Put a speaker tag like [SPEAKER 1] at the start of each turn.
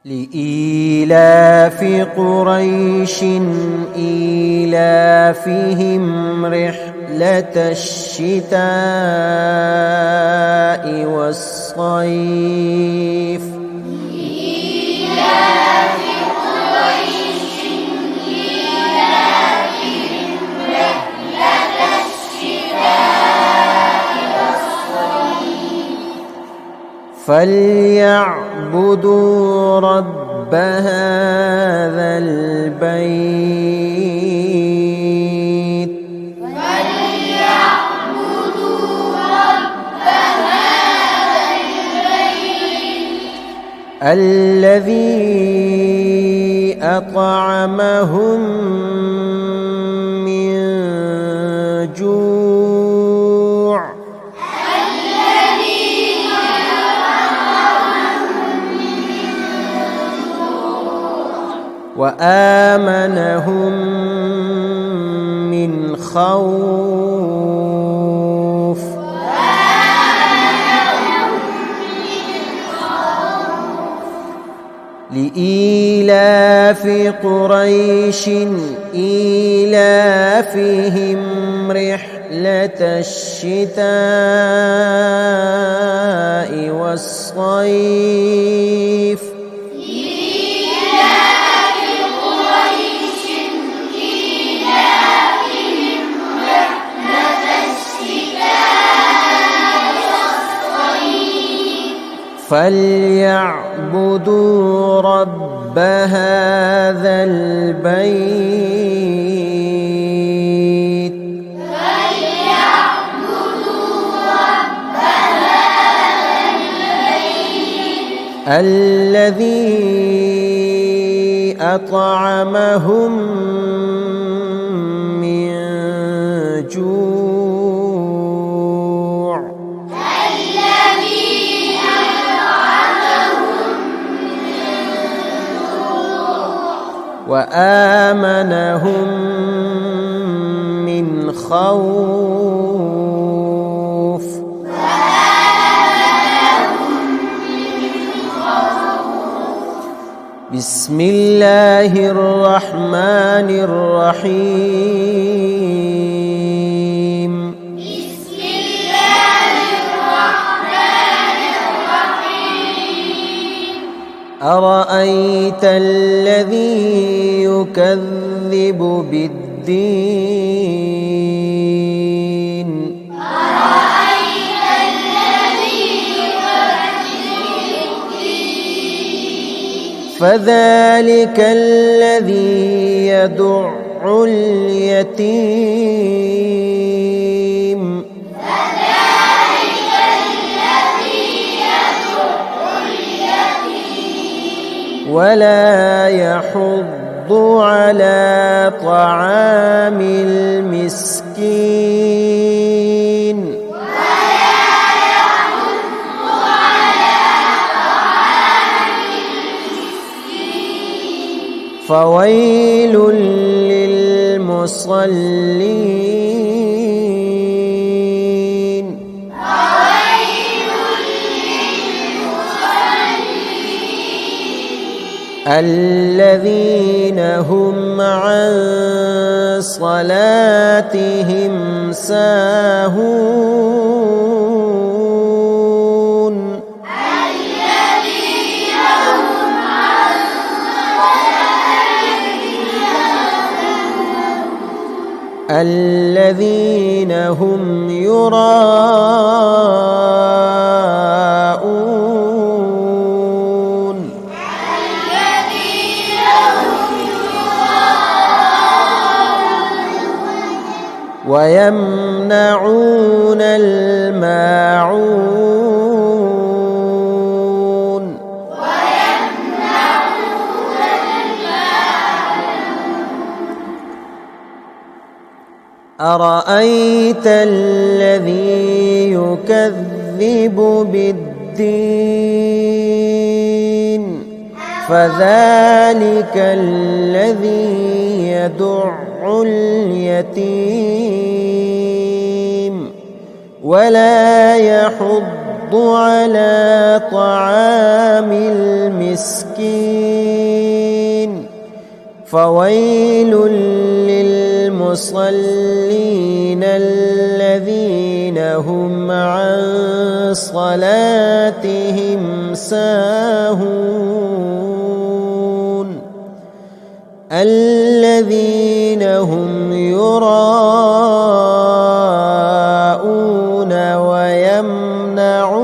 [SPEAKER 1] لإيلاف قريش إيلافهم رحلة الشتاء والصيف
[SPEAKER 2] لإيلاف قريش إيلافهم رحلة الشتاء والصيف
[SPEAKER 1] فليعبدوا رب هذا البيت الذي أطعمهم من جوع وآمنهم من خوف لإيلاف قريش إيلافهم رحلة الشتاء والصيف
[SPEAKER 2] لإيلاف قريش إيلافهم رحلة الشتاء والصيف
[SPEAKER 1] فليعبدوا رب هذا البيت الذي أطعمهم من جوع وآمنهم من خوف بسم الله الرحمن الرحيم
[SPEAKER 2] بسم الله الرحمن الرحيم
[SPEAKER 1] أرأيت الذي يكذب بالدين
[SPEAKER 2] أرأيت الذي يكذب بالدين
[SPEAKER 1] فذلك الذي يدع اليتيم
[SPEAKER 2] فذلك الذي يدع اليتيم
[SPEAKER 1] ولا يحض على طعام المسكين فويل للمصلين الذين هم عن صلاتهم ساهون الذين هم يراءون ويمنعون الماعون أرأيت الذي يكذب بالدين فذلك الذي يدع اليتيم ولا يحض على طعام المسكين فويل للمصلين الذين هم عن صلاتهم ساهون الذين هم يراءون ويمنعون